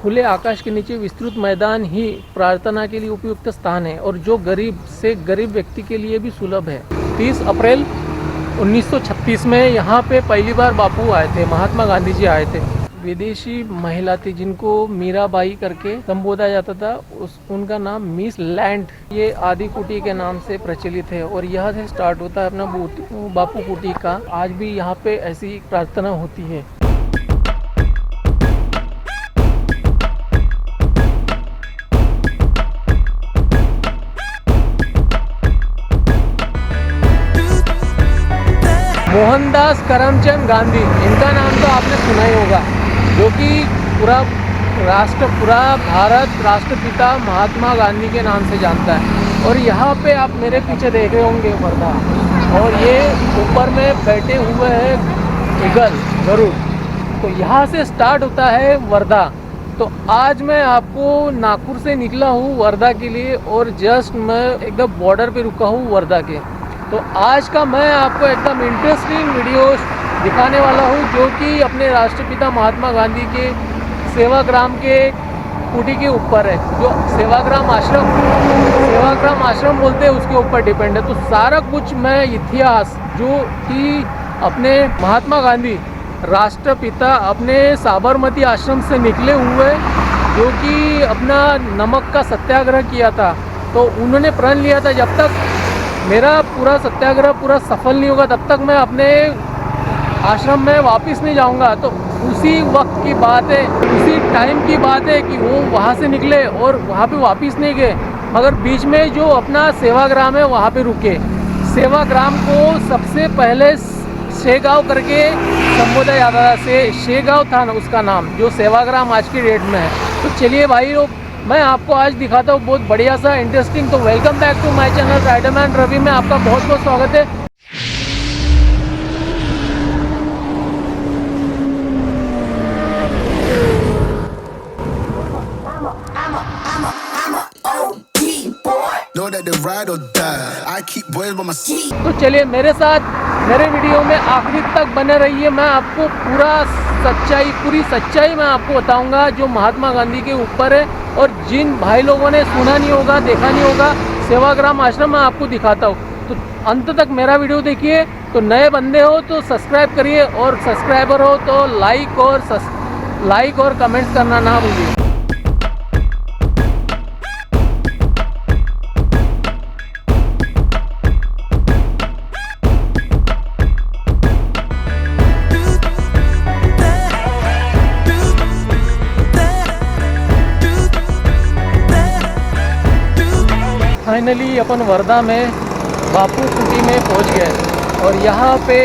खुले आकाश के नीचे विस्तृत मैदान ही प्रार्थना के लिए उपयुक्त स्थान है और जो गरीब से गरीब व्यक्ति के लिए भी सुलभ है। 30 अप्रैल 1936 में यहाँ पे पहली बार बापू आए थे, महात्मा गांधी जी आए थे। विदेशी महिला थी जिनको मीराबाई करके संबोधा जाता था, उनका नाम मिस लैंड, ये आदि कुटी के नाम से प्रचलित है और यहाँ से स्टार्ट होता है अपना बापू कुटी का। आज भी यहाँ पे ऐसी प्रार्थना होती है। मोहनदास करमचंद गांधी, इनका नाम तो आपने सुना ही होगा, जो कि पूरा भारत राष्ट्रपिता महात्मा गांधी के नाम से जानता है। और यहाँ पे आप मेरे पीछे देख रहे होंगे वर्धा, और ये ऊपर में बैठे हुए हैं ईगल, गरुड़। तो यहाँ से स्टार्ट होता है वर्धा। तो आज मैं आपको नागपुर से निकला हूँ वर्धा के लिए और जस्ट मैं एकदम बॉर्डर पे रुका हूँ वर्धा के। तो आज का मैं आपको एकदम इंटरेस्टिंग वीडियो दिखाने वाला हूँ, जो कि अपने राष्ट्रपिता महात्मा गांधी के सेवाग्राम के कुटी के ऊपर है, जो सेवाग्राम आश्रम बोलते हैं, उसके ऊपर डिपेंड है। तो सारा कुछ मैं इतिहास, जो कि अपने महात्मा गांधी राष्ट्रपिता अपने साबरमती आश्रम से निकले हुए, जो कि अपना नमक का सत्याग्रह किया था, तो उन्होंने प्रण लिया था जब तक मेरा पूरा सत्याग्रह पूरा सफल नहीं होगा तब तक मैं अपने आश्रम में वापस नहीं जाऊंगा। तो उसी वक्त की बात है, उसी टाइम की बात है कि वो वहाँ से निकले और वहाँ पे वापस नहीं गए, मगर बीच में जो अपना सेवाग्राम है वहाँ पे रुके। सेवाग्राम को सबसे पहले शेगांव करके संबोधा जाता था, शेगांव था ना उसका नाम, जो सेवाग्राम आज की डेट में है। तो चलिए भाई लोग, मैं आपको आज दिखाता हूँ बहुत बढ़िया सा इंटरेस्टिंग। तो welcome back to my channel rider man Ravi में आपका बहुत बहुत स्वागत है। तो चलिए मेरे साथ मेरे वीडियो में आखिरी तक बने रहिए। मैं आपको पूरी सच्चाई मैं आपको बताऊंगा जो महात्मा गांधी के ऊपर है, और जिन भाई लोगों ने सुना नहीं होगा, देखा नहीं होगा सेवाग्राम आश्रम, मैं आपको दिखाता हूँ। तो अंत तक मेरा वीडियो देखिए। तो नए बंदे हो तो सब्सक्राइब करिए, और सब्सक्राइबर हो तो लाइक और कमेंट्स करना ना भूलिए। फाइनली अपन वर्धा में बापू कुटी में पहुंच गए, और यहाँ पे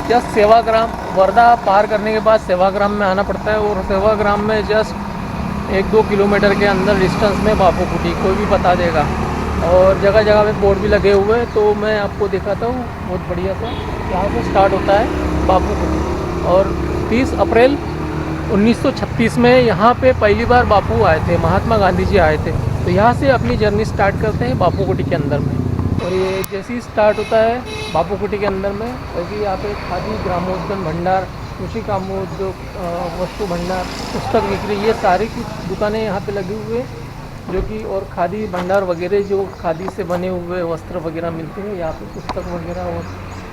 जस्ट सेवाग्राम, वर्धा पार करने के बाद सेवाग्राम में आना पड़ता है, और सेवाग्राम में जस्ट 1-2 किलोमीटर के अंदर डिस्टेंस में बापू कुटी, कोई भी बता देगा। और जगह जगह पे बोर्ड भी लगे हुए हैं, तो मैं आपको दिखाता हूँ बहुत बढ़िया सा। यहाँ से स्टार्ट होता है बापू कुटी, और 30 अप्रैल 1936 में यहाँ पे पहली बार बापू आए थे, महात्मा गांधी जी आए थे। तो यहाँ से अपनी जर्नी स्टार्ट करते हैं बापू कुटी के अंदर में। और ये जैसे ही स्टार्ट होता है बापू कुटी के अंदर में, वैसे यहाँ पे खादी ग्रामोद्यान भंडार, कृषि कामोद्योग, वस्तु भंडार, पुस्तक बिक्री, ये सारी कुछ दुकानें यहाँ पे लगी हुई है, जो कि और खादी भंडार वगैरह, जो खादी से बने हुए वस्त्र वगैरह मिलते हैं यहाँ पे, पुस्तक वगैरह और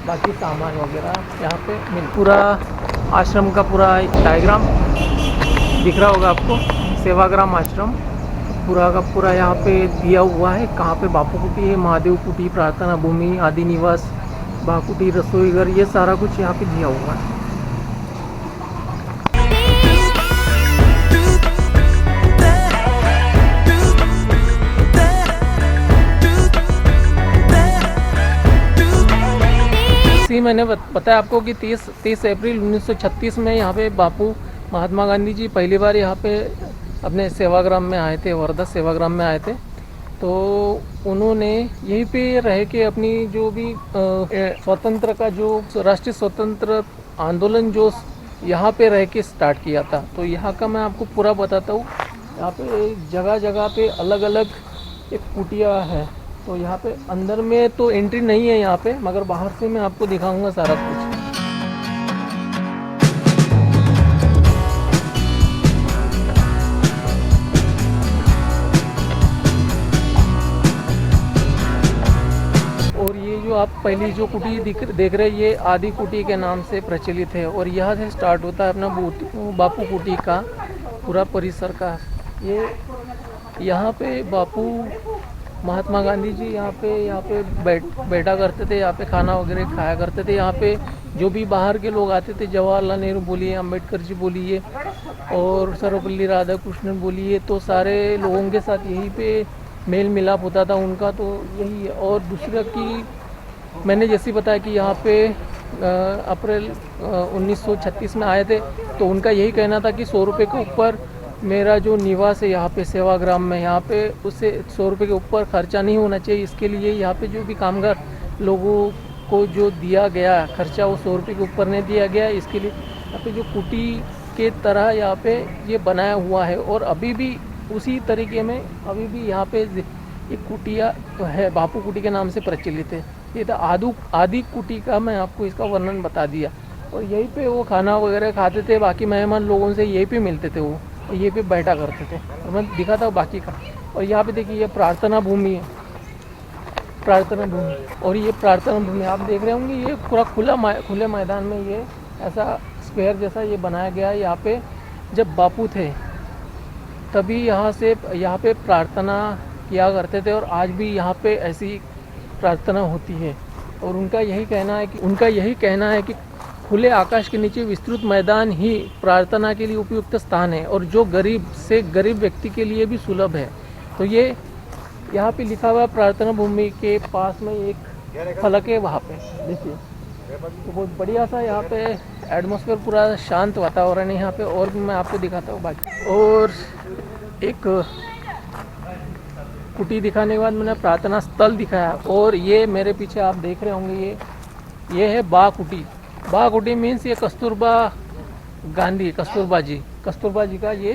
बाकी सामान वगैरह यहाँ पे पूरा आश्रम का पूरा डायग्राम दिख रहा होगा आपको। सेवाग्राम आश्रम पूरा का पूरा यहाँ पे दिया हुआ है, कहाँ पे बापू कुटी है, महादेव कुटी, प्रार्थना भूमि, आदि निवास, बाकुटी, रसोई घर, ये सारा कुछ यहाँ पे दिया हुआ है। इसी मैंने बताया आपको कि 30 अप्रैल 1936 में यहाँ पे बापू महात्मा गांधी जी पहली बार यहाँ पे अपने सेवाग्राम में आए थे, वर्धा सेवाग्राम में आए थे। तो उन्होंने यहीं पे रह के अपनी जो भी स्वतंत्र का जो राष्ट्रीय स्वतंत्र आंदोलन जो यहाँ पे रह के स्टार्ट किया था। तो यहाँ का मैं आपको पूरा बताता हूँ। यहाँ पे जगह जगह पे अलग अलग एक कुटिया है, तो यहाँ पे अंदर में तो एंट्री नहीं है यहाँ पे, मगर बाहर से मैं आपको दिखाऊंगा सारा कुछ। आप पहली जो कुटी देख रहे हैं, ये आदि कुटी के नाम से प्रचलित है और यहाँ से स्टार्ट होता है अपना बापू कुटी का पूरा परिसर का। ये यहाँ पे बापू महात्मा गांधी जी यहाँ पे बैठा करते थे, यहाँ पे खाना वगैरह खाया करते थे। यहाँ पे जो भी बाहर के लोग आते थे, जवाहरलाल नेहरू बोलिए, अम्बेडकर जी बोलिए और सर्वपल्ली राधाकृष्णन बोलिए, तो सारे लोगों के साथ यहीं पे मेल मिलाप होता था उनका, तो यही है। और दूसरा कि मैंने जैसे बताया कि यहाँ पे अप्रैल 1936 में आए थे, तो उनका यही कहना था कि 100 रुपये के ऊपर मेरा जो निवास है यहाँ पे सेवाग्राम में, यहाँ पे उससे 100 रुपये के ऊपर खर्चा नहीं होना चाहिए। इसके लिए यहाँ पे जो भी कामगार लोगों को जो दिया गया खर्चा, वो 100 रुपये के ऊपर नहीं दिया गया। इसके लिए यहाँ पे जो कुटी के तरह यहाँ पे ये बनाया हुआ है और अभी भी उसी तरीके में अभी भी यहाँ पे एक कुटिया तो है, बापू कुटी के नाम से प्रचलित है। ये तो आदि कुटी का मैं आपको इसका वर्णन बता दिया। और यहीं पे वो खाना वगैरह खाते थे, बाकी मेहमान लोगों से यहीं पे मिलते थे वो, और यहीं पे बैठा करते थे। और मैं दिखाता हूँ बाकी का। और यहाँ पे देखिए ये प्रार्थना भूमि है, प्रार्थना भूमि। और ये प्रार्थना भूमि आप देख रहे होंगे, ये पूरा खुले मैदान में ये ऐसा स्क्वायर जैसा ये बनाया गया है। यहाँ पे जब बापू थे तभी यहाँ पे प्रार्थना किया करते थे और आज भी यहाँ पे ऐसी प्रार्थना होती है। और उनका यही कहना है कि खुले आकाश के नीचे विस्तृत मैदान ही प्रार्थना के लिए उपयुक्त स्थान है और जो गरीब से गरीब व्यक्ति के लिए भी सुलभ है। तो ये यहाँ पे लिखा हुआ प्रार्थना भूमि के पास में एक फलक है, वहाँ पे देखिए। तो बहुत बढ़िया सा यहाँ पे एटमॉस्फेयर, पूरा शांत वातावरण है यहाँ पे। और भी मैं आपको दिखाता हूँ बाकी। और एक कुटी दिखाने के बाद मैंने प्रार्थना स्थल दिखाया। और ये मेरे पीछे आप देख रहे होंगे, ये है बा कुटी। बा कुटी मीन्स ये कस्तूरबा जी का ये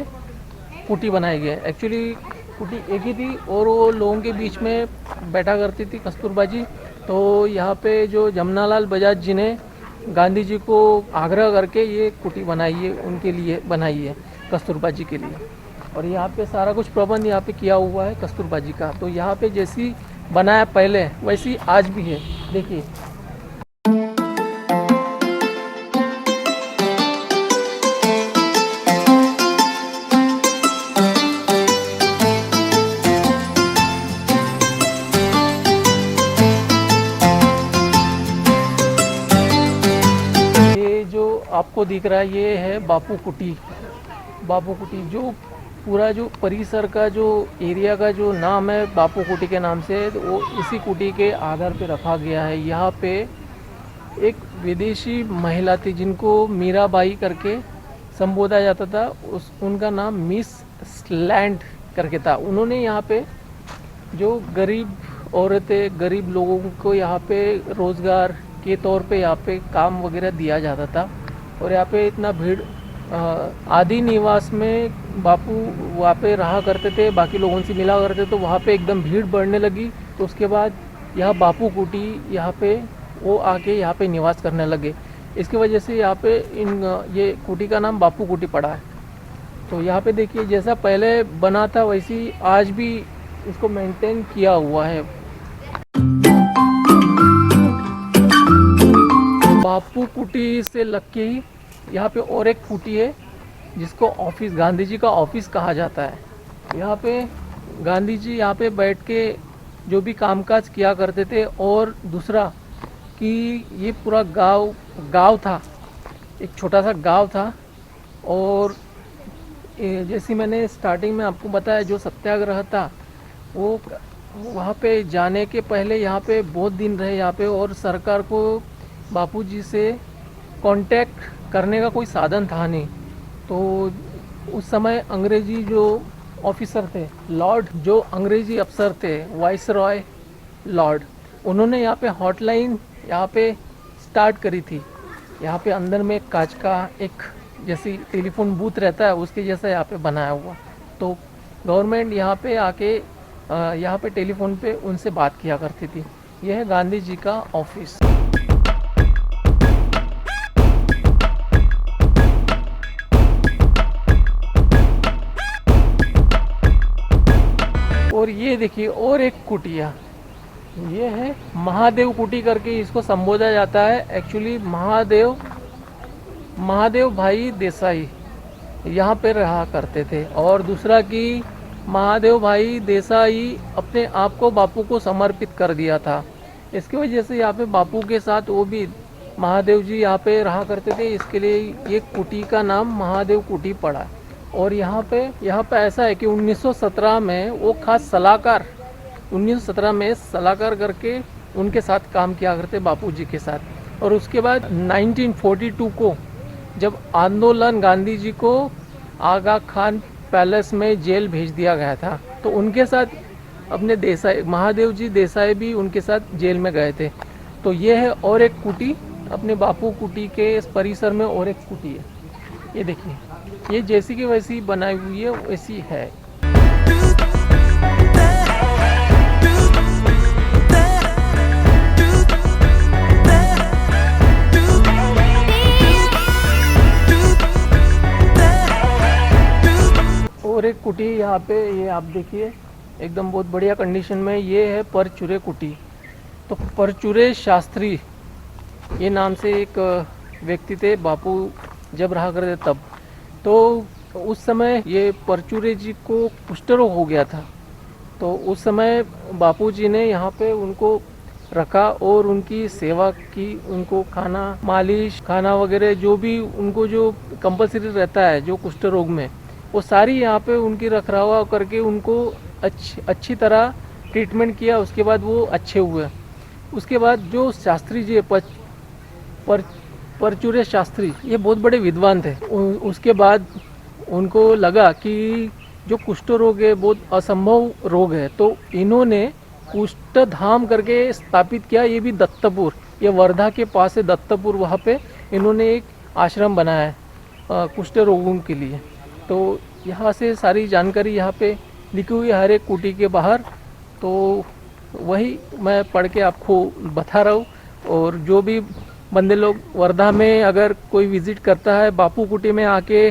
कुटी बनाई गई है। एक्चुअली कुटी एक ही थी और वो लोगों के बीच में बैठा करती थी कस्तूरबा जी। तो यहाँ पे जो जमनालाल बजाज जी ने गांधी जी को आग्रह करके ये कुटी बनाई है, उनके लिए बनाई है, कस्तूरबा जी के लिए। और यहाँ पे सारा कुछ प्रबंध यहाँ पे किया हुआ है कस्तूरबा जी का। तो यहाँ पे जैसी बनाया पहले वैसी आज भी है, देखिए। ये जो आपको दिख रहा है ये है बापू कुटी। जो पूरा जो परिसर का जो एरिया का जो नाम है बापू कुटी के नाम से, तो वो इसी कुटी के आधार पे रखा गया है। यहाँ पे एक विदेशी महिला थी जिनको मीराबाई करके संबोधा जाता था, उनका नाम मिस लैंड करके था। उन्होंने यहाँ पे जो गरीब औरतें, गरीब लोगों को यहाँ पे रोज़गार के तौर पे यहाँ पे काम वगैरह दिया जाता था। और यहाँ पे इतना भीड़, आदि निवास में बापू वहाँ पे रहा करते थे, बाकी लोगों से मिला करते, तो वहाँ पे एकदम भीड़ बढ़ने लगी। तो उसके बाद यहाँ बापू कुटी, यहाँ पे वो आके यहाँ पे निवास करने लगे। इसकी वजह से यहाँ पे ये कुटी का नाम बापू कुटी पड़ा है। तो यहाँ पे देखिए जैसा पहले बना था वैसी आज भी इसको मेंटेन किया हुआ है। बापू कुटी से लग के ही यहाँ पे और एक कुटी है जिसको ऑफिस, गांधी जी का ऑफिस कहा जाता है। यहाँ पे गांधी जी यहाँ पे बैठ के जो भी कामकाज किया करते थे। और दूसरा कि ये पूरा गांव था, एक छोटा सा गांव था। और जैसे मैंने स्टार्टिंग में आपको बताया, जो सत्याग्रह था वो वहाँ पे जाने के पहले यहाँ पे बहुत दिन रहे यहाँ पे। और सरकार को बापूजी से कांटेक्ट करने का कोई साधन था नहीं। तो उस समय अंग्रेजी जो ऑफिसर थे, लॉर्ड, जो अंग्रेजी अफसर थे, वाइसरॉय लॉर्ड, उन्होंने यहाँ पे हॉटलाइन यहाँ पे स्टार्ट करी थी। यहाँ पे अंदर में कांच का एक जैसी टेलीफोन बूथ रहता है उसके जैसा यहाँ पे बनाया हुआ। तो गवर्नमेंट यहाँ पे आके यहाँ पे टेलीफोन पे उनसे बात किया करती थी। यह है गांधी जी का ऑफिस। और ये देखिए और एक कुटिया, ये है महादेव कुटी करके इसको संबोधा जाता है। एक्चुअली महादेव भाई देसाई यहाँ पे रहा करते थे। और दूसरा कि महादेव भाई देसाई अपने आप को बापू को समर्पित कर दिया था। इसकी वजह से यहाँ पे बापू के साथ वो भी महादेव जी यहाँ पे रहा करते थे, इसके लिए ये कुटी का नाम महादेव कुटी पड़ा। और यहाँ पे ऐसा है कि 1917 में वो खास सलाहकार 1917 में सलाहकार करके उनके साथ काम किया करते बापू जी के साथ। और उसके बाद 1942 को जब आंदोलन गांधी जी को आगा खान पैलेस में जेल भेज दिया गया था, तो उनके साथ अपने देसाई महादेव जी देसाई भी उनके साथ जेल में गए थे। तो ये है और एक कुटी, अपने बापू कुटी के इस परिसर में और एक कुटी है। ये देखिए, ये जैसी की वैसी बनाई हुई है वैसी है। और एक कुटी यहाँ पे, ये आप देखिए एकदम बहुत बढ़िया कंडीशन में, ये है परचूरे कुटी। तो परचूरे शास्त्री ये नाम से एक व्यक्ति थे, बापू जब रहा करते तब। तो उस समय ये परचूरे जी को कुष्ठ रोग हो गया था। तो उस समय बापू जी ने यहाँ पे उनको रखा और उनकी सेवा की, उनको खाना मालिश खाना वगैरह जो भी उनको जो कंपलसरी रहता है जो कुष्ठ रोग में, वो सारी यहाँ पे उनकी रखरखाव करके उनको अच्छी तरह ट्रीटमेंट किया। उसके बाद वो अच्छे हुए। उसके बाद जो शास्त्री जी परचूरे शास्त्री, ये बहुत बड़े विद्वान थे। उसके बाद उनको लगा कि जो कुष्ठ रोग है बहुत असंभव रोग है, तो इन्होंने कुष्ठ धाम करके स्थापित किया। ये भी दत्तपुर, ये वर्धा के पास है दत्तपुर, वहाँ पे इन्होंने एक आश्रम बनाया है कुष्ठ रोगों के लिए। तो यहाँ से सारी जानकारी यहाँ पे लिखी हुई है हर एक कुटी के बाहर। तो वही मैं पढ़ के आपको बता रहा हूँ। और जो भी बंदे लोग वर्धा में अगर कोई विज़िट करता है, बापू कुटी में आके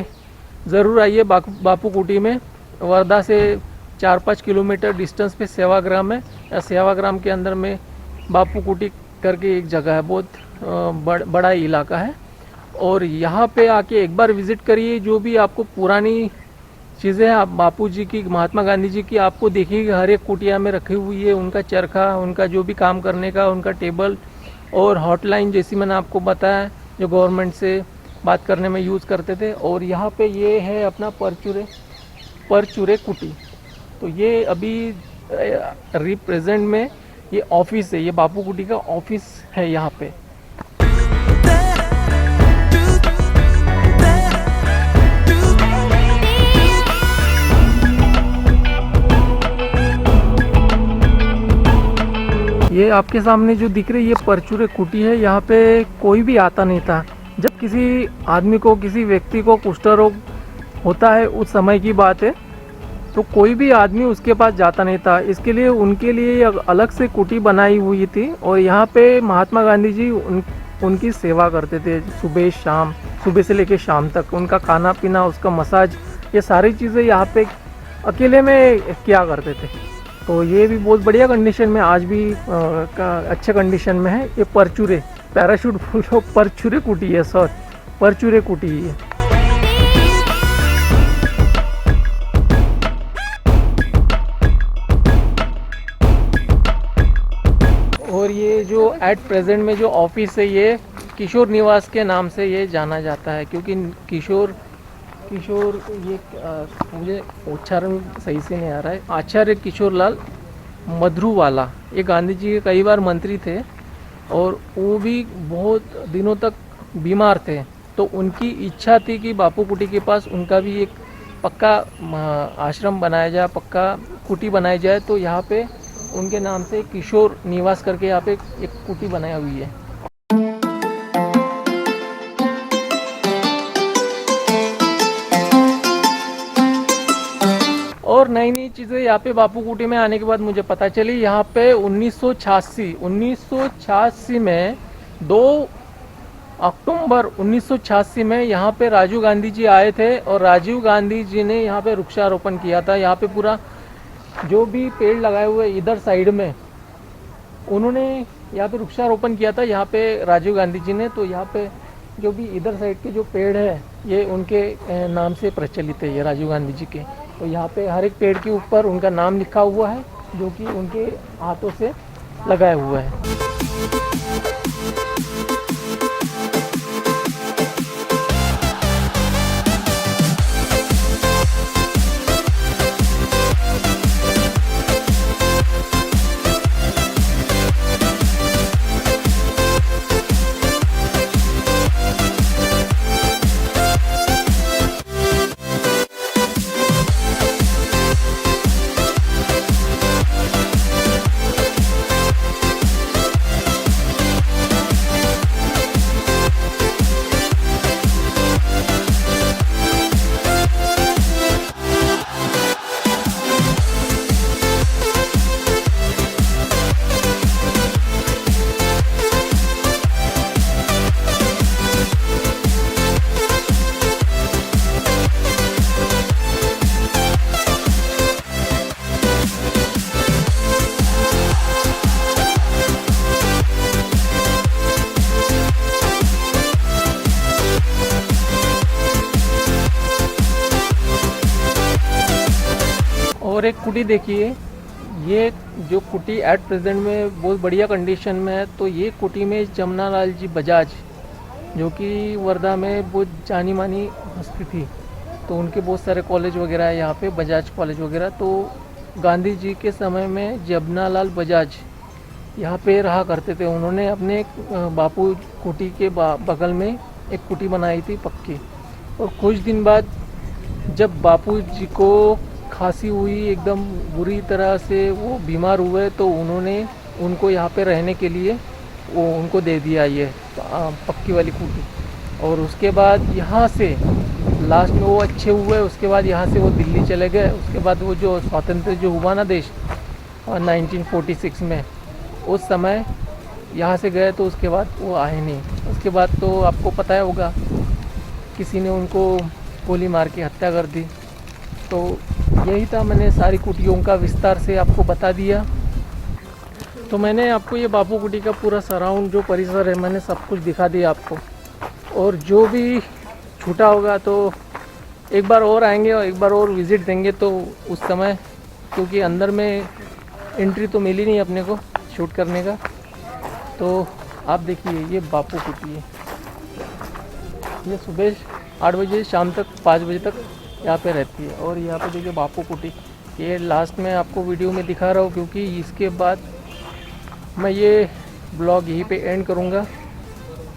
ज़रूर आइए। बापू कुटी में वर्धा से 4-5 किलोमीटर डिस्टेंस पे सेवाग्राम है। सेवाग्राम के अंदर में बापू कुटी करके एक जगह है, बहुत बड़ा इलाका है। और यहाँ पे आके एक बार विज़िट करिए। जो भी आपको पुरानी चीज़ें आप बापू जी की, महात्मा गांधी जी की आपको देखिए हर एक कुटिया में रखी हुई है। उनका चरखा, उनका जो भी काम करने का उनका टेबल और हॉटलाइन जैसी मैंने आपको बताया जो गवर्नमेंट से बात करने में यूज़ करते थे। और यहाँ पे ये है अपना परचूरे कुटी। तो ये अभी रिप्रेजेंट में ये ऑफिस है, ये बापू कुटी का ऑफिस है यहाँ पे। ये आपके सामने जो दिख रही है ये परचूरे कुटी है। यहाँ पे कोई भी आता नहीं था। जब किसी आदमी को, किसी व्यक्ति को कुष्ठ रोग होता है, उस समय की बात है, तो कोई भी आदमी उसके पास जाता नहीं था। इसके लिए उनके लिए अलग से कुटी बनाई हुई थी। और यहाँ पे महात्मा गांधी जी उनकी सेवा करते थे सुबह शाम, सुबह से लेकर शाम तक। उनका खाना पीना, उसका मसाज, ये सारी चीज़ें यहाँ पे अकेले में किया करते थे। तो ये भी बहुत बढ़िया कंडीशन में आज भी अच्छे कंडीशन में है। ये परचूरे, पैराशूट फूल परचूरे कुटी है, परचूरे कुटी है। और ये जो एट प्रेजेंट में जो ऑफिस है ये किशोर निवास के नाम से ये जाना जाता है। क्योंकि किशोर ये मुझे उच्चारण सही से नहीं आ रहा है, आचार्य किशोर लाल मधुवाला, ये गांधी जी के कई बार मंत्री थे और वो भी बहुत दिनों तक बीमार थे। तो उनकी इच्छा थी कि बापू कुटी के पास उनका भी एक पक्का आश्रम बनाया जाए, पक्का कुटी बनाई जाए। तो यहाँ पे उनके नाम से किशोर निवास करके यहाँ पे एक कुटी बनाई हुई है। और नई नई चीज़ें यहाँ पे बापू कुटी में आने के बाद मुझे पता चली। यहाँ पे 1986 में 2 अक्टूबर 1986 में यहाँ पे राजीव गांधी जी आए थे और राजीव गांधी जी ने यहाँ पे वृक्षारोपण किया था। यहाँ पे पूरा जो भी पेड़ लगाए हुए इधर साइड में उन्होंने यहाँ पे वृक्षारोपण किया था, यहाँ पे राजीव गांधी जी ने। तो यहाँ पे जो भी इधर साइड के जो पेड़ है ये उनके नाम से प्रचलित है, ये राजीव गांधी जी के। तो यहाँ पे हर एक पेड़ के ऊपर उनका नाम लिखा हुआ है, जो कि उनके हाथों से लगाया हुआ है। और एक कुटी देखिए, ये जो कुटी एट प्रेजेंट में बहुत बढ़िया कंडीशन में है। तो ये कुटी में जमनालाल जी बजाज, जो कि वर्धा में बहुत जानी मानी हस्ती थी, तो उनके बहुत सारे कॉलेज वगैरह है यहाँ पे, बजाज कॉलेज वगैरह। तो गांधी जी के समय में जमनालाल बजाज यहाँ पे रहा करते थे। उन्होंने अपने बापू कुटी के बगल में एक कुटी बनाई थी पक्की। और कुछ दिन बाद जब बापू जी को खांसी हुई, एकदम बुरी तरह से वो बीमार हुए, तो उन्होंने उनको यहाँ पे रहने के लिए वो उनको दे दिया ये पक्की वाली कुटी। और उसके बाद यहाँ से लास्ट में वो अच्छे हुए, उसके बाद यहाँ से वो दिल्ली चले गए। उसके बाद वो जो स्वतंत्र जो हुआ ना देश 1946 में, उस समय यहाँ से गए, तो उसके बाद वो आए नहीं। उसके बाद तो आपको पता है होगा, किसी ने उनको गोली मार के हत्या कर दी। तो यही था, मैंने सारी कुटियों का विस्तार से आपको बता दिया। तो मैंने आपको ये बापू कुटी का पूरा सराउंड जो परिसर है, मैंने सब कुछ दिखा दिया आपको। और जो भी छूटा होगा तो एक बार और आएंगे और एक बार और विज़िट देंगे। तो उस समय, क्योंकि अंदर में एंट्री तो मिली नहीं अपने को शूट करने का। तो आप देखिए, ये बापू कुटी है, ये सुबह 8 बजे शाम तक 5 बजे तक यहाँ पे रहती है। और यहाँ पे देखिए बापू कुटी, ये लास्ट में आपको वीडियो में दिखा रहा हूँ, क्योंकि इसके बाद मैं ये ब्लॉग यहीं पे एंड करूँगा।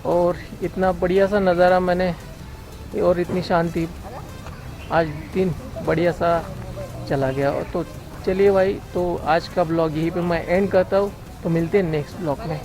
और इतना बढ़िया सा नज़ारा मैंने, और इतनी शांति, आज दिन बढ़िया सा चला गया। और तो चलिए भाई, तो आज का ब्लॉग यहीं पे मैं एंड करता हूँ। तो मिलते हैं नेक्स्ट ब्लॉग में।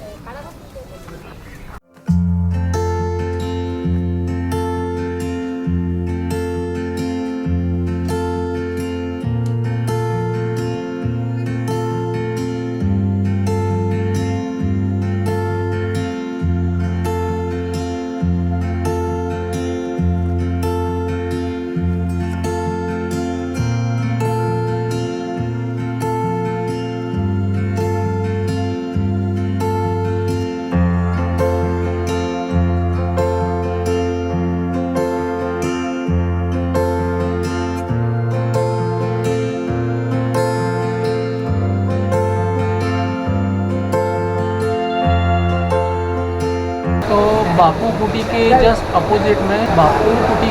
बापू कुटी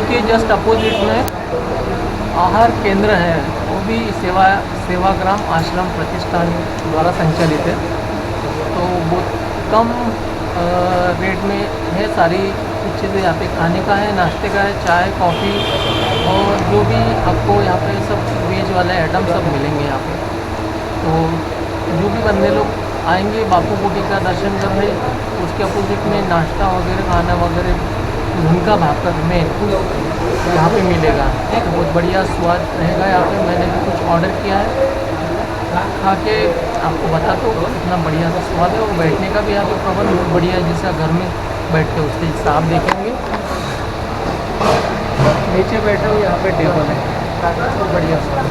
के जस्ट अपोजिट में, आहार केंद्र है, वो भी सेवाग्राम आश्रम प्रतिष्ठान द्वारा संचालित है। तो बहुत कम रेट में है, सारी चीज़ें यहाँ पे खाने का है, नाश्ते का है, चाय कॉफ़ी, और जो भी आपको यहाँ पे सब वेज वाले आइटम सब मिलेंगे यहाँ पे। तो जो भी बंदे लोग आएंगे बापू कुटी का दर्शन करने, उसके अपोजिट में नाश्ता वगैरह, खाना वगैरह, झुमका भाकर में यहाँ पे मिलेगा। एक बहुत बढ़िया स्वाद रहेगा यहाँ पे। मैंने भी कुछ ऑर्डर किया है, खा के आपको बताता हूँ कितना बढ़िया सा स्वाद है। और बैठने का भी यहाँ पे प्रबंध बहुत बढ़िया है, जैसा घर में बैठते हो उसके जैसा आप देखेंगे। नीचे बैठे हो, यहाँ पे टेबल है, बहुत बढ़िया सा।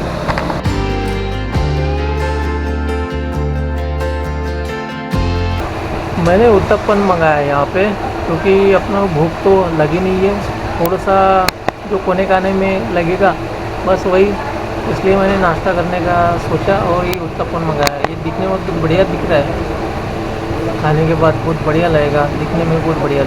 मैंने उत्तपम मंगाया है यहाँ पे, क्योंकि अपना भूख तो लगी नहीं है, थोड़ा सा जो कोने काने में लगेगा बस वही, इसलिए मैंने नाश्ता करने का सोचा और ये उत्तपम मंगाया है। ये दिखने में तो बढ़िया दिख रहा है, खाने के बाद बहुत बढ़िया लगेगा, दिखने में बहुत बढ़िया